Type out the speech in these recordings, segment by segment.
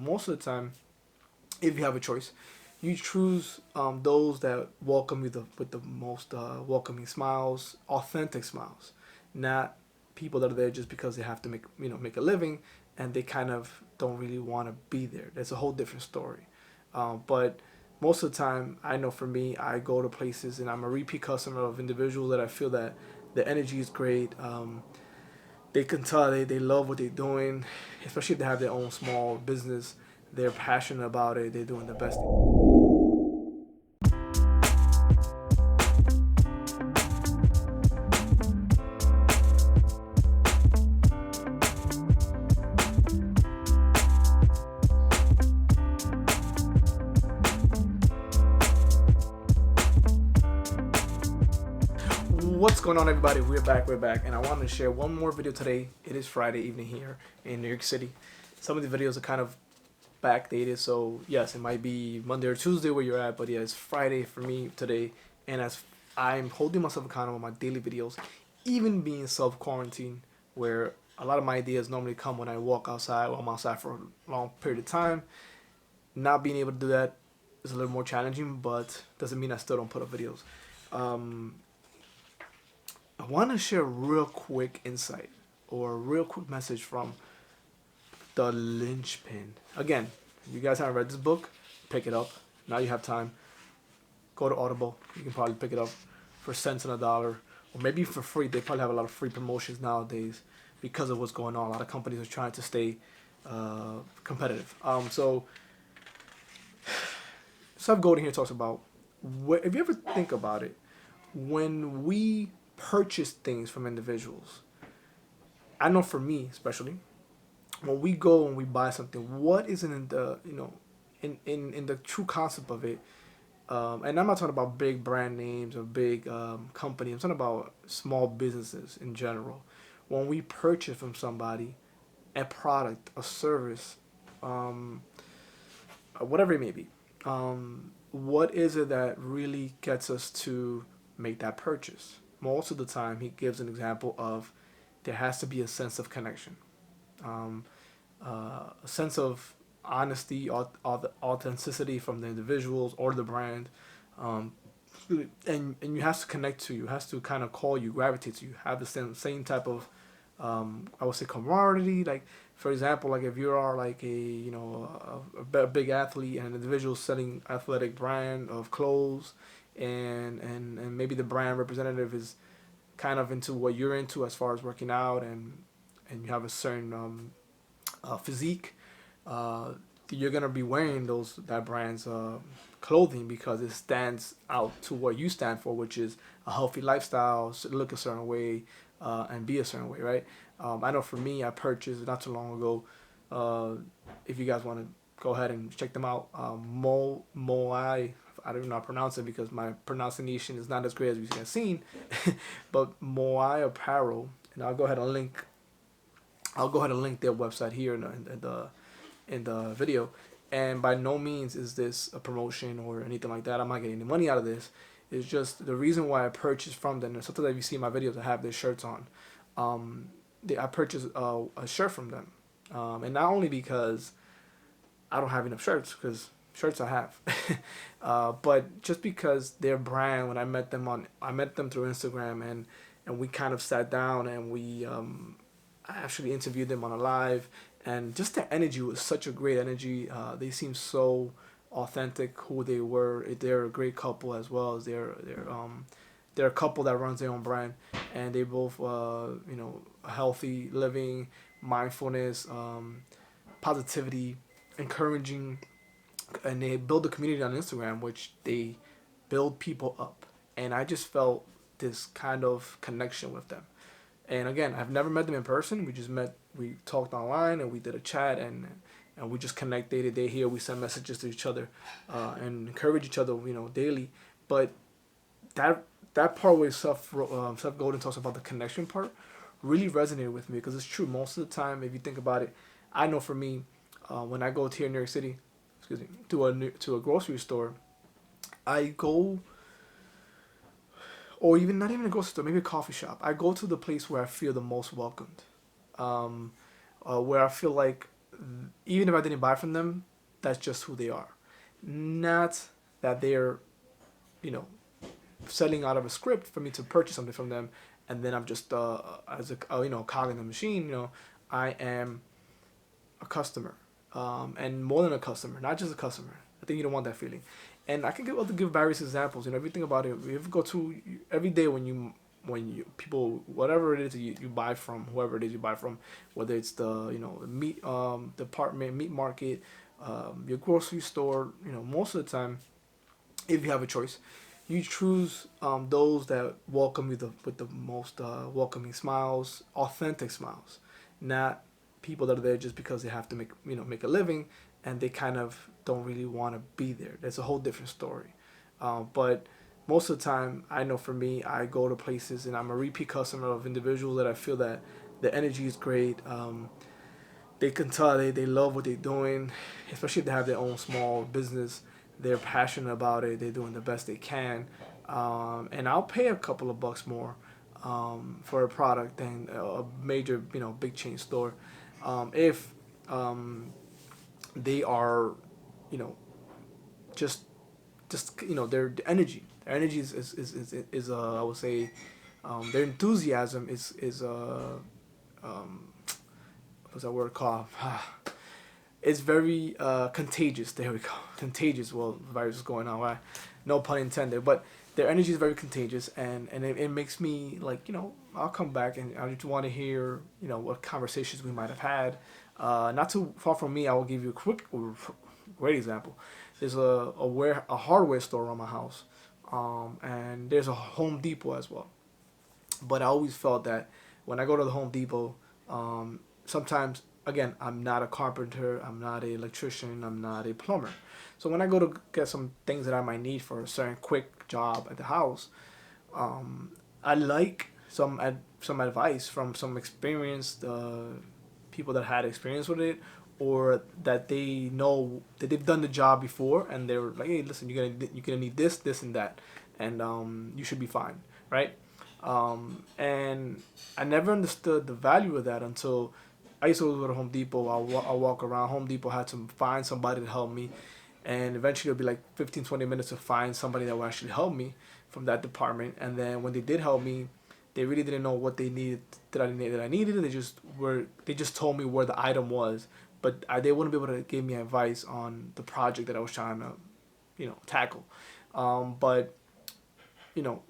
most of the time, if you have a choice, you choose those that welcome you with the most welcoming smiles, authentic smiles, not people that are there just because they have to make a living, and they kind of don't really want to be there. That's a whole different story. But most of the time, I know for me, I go to places and I'm a repeat customer of individuals that I feel that the energy is great. They can tell they love what they're doing, especially if they have their own small business. They're passionate about it. They're doing the best. What's going on, everybody? We're back, and I wanted to share one more video today. It is Friday evening here in New York City. Some of the videos are kind of backdated, so yes, it might be Monday or Tuesday where you're at, but yeah, it's Friday for me today, and as I'm holding myself accountable on my daily videos, even being self-quarantined, where a lot of my ideas normally come when I walk outside or I'm outside for a long period of time. Not being able to do that is a little more challenging, but doesn't mean I still don't put up videos. Um, I want to share a real quick insight or a real quick message from the linchpin. Again, if you guys haven't read this book, pick it up. Now you have time. Go to Audible. You can probably pick it up for cents on a dollar, or maybe for free. They probably have a lot of free promotions nowadays because of what's going on. A lot of companies are trying to stay competitive. So Seth Godin here talks about, if you ever think about it, when we purchase things from individuals, I know for me especially, when we go and we buy something, what isn't in the in the true concept of it, and I'm not talking about big brand names or big companies. I'm talking about small businesses in general. When we purchase from somebody a product, a service, whatever it may be, what is it that really gets us to make that purchase? Most of the time, he gives an example of there has to be a sense of connection, um, a sense of honesty, authenticity from the individuals or the brand, um, and you have to connect to you, has to kind of call you, gravitate to you, have the same type of I would say camaraderie. Like for example, like if you are like a big athlete and an individual selling athletic brand of clothes, and maybe the brand representative is kind of into what you're into as far as working out, and you have a certain physique, uh, you're gonna be wearing that brand's clothing because it stands out to what you stand for, which is a healthy lifestyle, look a certain way, and be a certain way, right? I know for me, I purchased not too long ago. If you guys want to go ahead and check them out, Moai. I don't even know how to pronounce it because my pronunciation is not as great as you have seen, but moiaapparel, and I'll go ahead and link their website here in the video. And by no means is this a promotion or anything like that. I'm not getting any money out of this. It's just the reason why I purchased from them. And sometimes if you see my videos, I have their shirts on. I purchased a shirt from them, and not only because I don't have enough shirts, because shirts I have, but just because their brand. When I met them through Instagram, and we kind of sat down and I actually interviewed them on a live, and just their energy was such a great energy. They seemed so authentic who they were. They're a great couple as well as they're a couple that runs their own brand, and they both healthy living, mindfulness, positivity, encouraging, and they build a community on Instagram, which they build people up, and I just felt this kind of connection with them. And again, I've never met them in person. We talked online, and we did a chat, and we just connect day to day here. We send messages to each other, and encourage each other, daily. But that part where Seth Godin talks about the connection part really resonated with me because it's true. Most of the time, if you think about it, I know for me, when I go to here in New York City, excuse me, to a grocery store, I go, or even not even a grocery store, maybe a coffee shop. I go to the place where I feel the most welcomed, where I feel like even if I didn't buy from them, that's just who they are. Not that they're, you know, selling out of a script for me to purchase something from them, and then I'm just as a cog in the machine. I am a customer, and more than a customer, not just a customer. I think you don't want that feeling. And I can give various examples. If you think about it, if you go to every day when you people whatever it is you buy from, whoever it is you buy from, whether it's the meat department, meat market, your grocery store, most of the time, if you have a choice, you choose those that welcome you with the most welcoming smiles, authentic smiles, not people that are there just because they have to make a living, and they kind of don't really want to be there. That's a whole different story. But most of the time, I know for me, I go to places and I'm a repeat customer of individuals that I feel that the energy is great. They can tell they love what they're doing, especially if they have their own small business. They're passionate about it. They're doing the best they can, and I'll pay a couple of bucks more for a product than a major, big chain store, if they are, you know, just their energy. Their energy is I would say, their enthusiasm is what's that word called? It's very contagious. There we go. Contagious. Well, the virus is going on. Right? No pun intended. But their energy is very contagious, and it makes me like, I'll come back and I just want to hear, what conversations we might have had. Not too far from me, I will give you a great example. There's a hardware store around my house, and there's a Home Depot as well. But I always felt that when I go to the Home Depot, sometimes, again, I'm not a carpenter, I'm not an electrician, I'm not a plumber. So when I go to get some things that I might need for a certain quick job at the house, I like some advice from some experienced people that had experience with it, or that they know that they've done the job before, and they're like, hey, listen, you're gonna need this, this, and that, and you should be fine, right? And I never understood the value of that until I used to go to Home Depot. I'll walk around. Home Depot had to find somebody to help me, and eventually it'll be like 15, 20 minutes to find somebody that will actually help me from that department. And then when they did help me, they really didn't know what they needed that I needed. They just told me where the item was, but they wouldn't be able to give me advice on the project that I was trying to, tackle. But you know,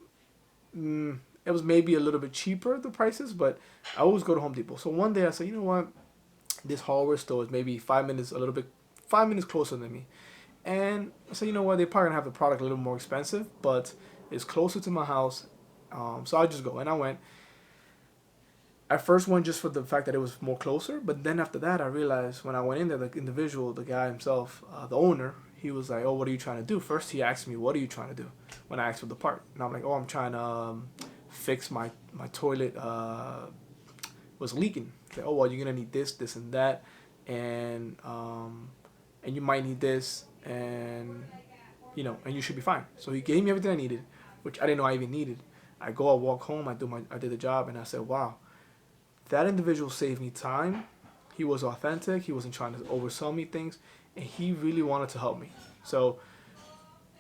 it was maybe a little bit cheaper, the prices, but I always go to Home Depot. So one day I said, you know what, this hardware store is maybe 5 minutes closer than me, and I said, you know what, they're probably gonna have the product a little more expensive, but it's closer to my house, so I just go. And I went. I first went just for the fact that it was more closer, but then after that, I realized when I went in there, the individual, the guy himself, the owner, he was like, "Oh, what are you trying to do?" First, he asked me, "What are you trying to do?" When I asked for the part, and I'm like, "Oh, I'm trying to fix my toilet was leaking." He's like, "Oh, well, you're gonna need this, this, and that, and you might need this, and and you should be fine." So he gave me everything I needed, which I didn't know I even needed. I walk home, I did the job, and I said, "Wow, that individual saved me time. He was authentic. He wasn't trying to oversell me things, and he really wanted to help me." So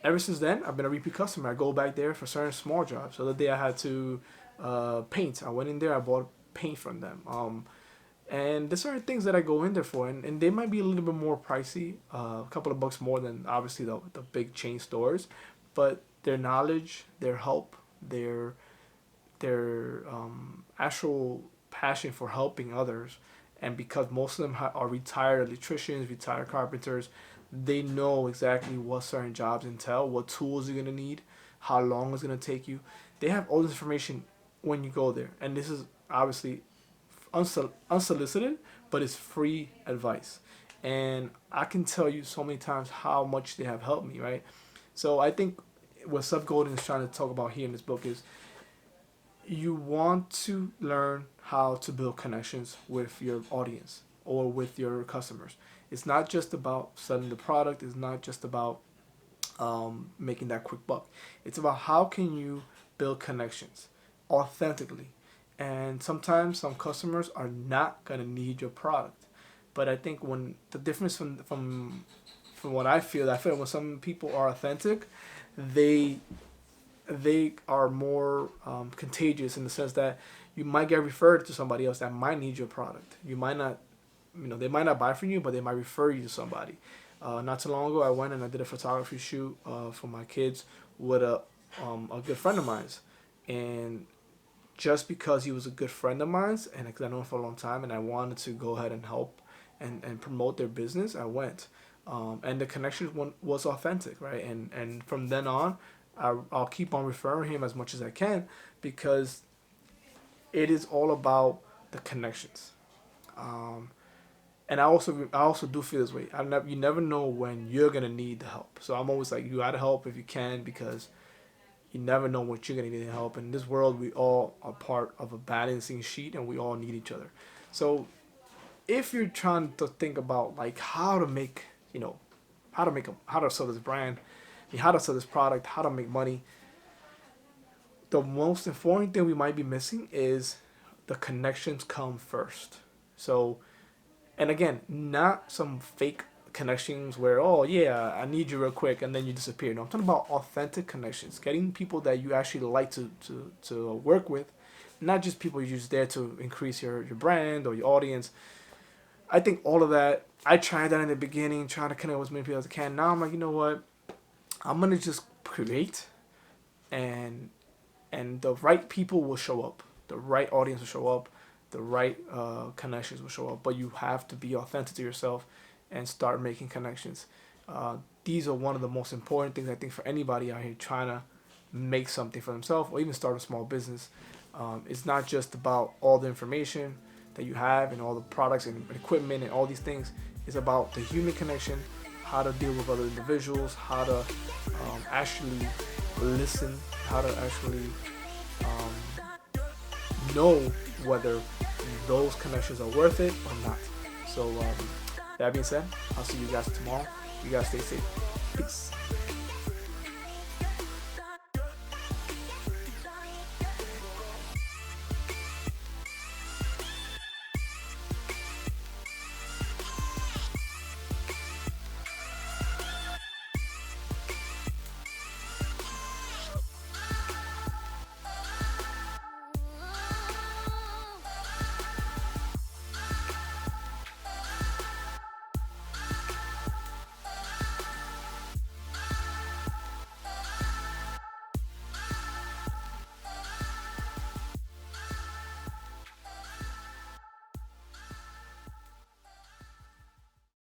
ever since then, I've been a repeat customer. I go back there for certain small jobs. So the day I had to paint, I went in there. I bought paint from them. And there's certain things that I go in there for, and they might be a little bit more pricey, a couple of bucks more than obviously the big chain stores, but their knowledge, their help, their actual passion for helping others, and because most of them are retired electricians, retired carpenters, they know exactly what certain jobs entail, what tools you're gonna need, how long it's gonna take you. They have all this information when you go there, and this is obviously unsolicited, but it's free advice. And I can tell you so many times how much they have helped me, right? So I think what Seth Godin is trying to talk about here in this book is you want to learn how to build connections with your audience or with your customers. It's not just about selling the product. It's not just about making that quick buck. It's about how can you build connections authentically. And sometimes some customers are not going to need your product. But I think when the difference from what I feel when some people are authentic, they they are more contagious in the sense that you might get referred to somebody else that might need your product. You might not, they might not buy from you, but they might refer you to somebody. Not too long ago, I went and I did a photography shoot for my kids with a good friend of mine's, and just because he was a good friend of mine's, and because I know him for a long time, and I wanted to go ahead and help and promote their business, I went. And the connection was authentic, right? And from then on, I'll keep on referring him as much as I can because it is all about the connections. Um, and I also do feel this way. You never know when you're gonna need the help. So I'm always like, you gotta help if you can because you never know when you're gonna need help. In this world, we all are part of a balancing sheet, and we all need each other. So if you're trying to think about like how to make, how to sell this brand, how to sell this product, how to make money, the most important thing we might be missing is the connections come first. So, and again, not some fake connections where, oh yeah, I need you real quick and then you disappear. No, I'm talking about authentic connections, getting people that you actually like to work with, not just people you're just there to increase your brand or your audience. I think all of that, I tried that in the beginning, trying to connect with as many people as I can. Now I'm like, you know what? I'm gonna just create, and the right people will show up, the right audience will show up, the right connections will show up. But you have to be authentic to yourself and start making connections. These are one of the most important things I think for anybody out here trying to make something for themselves or even start a small business. It's not just about all the information that you have and all the products and equipment and all these things. It's about the human connection, how to deal with other individuals, how to actually listen, how to actually know whether those connections are worth it or not. So that being said, I'll see you guys tomorrow. You guys stay safe. Peace.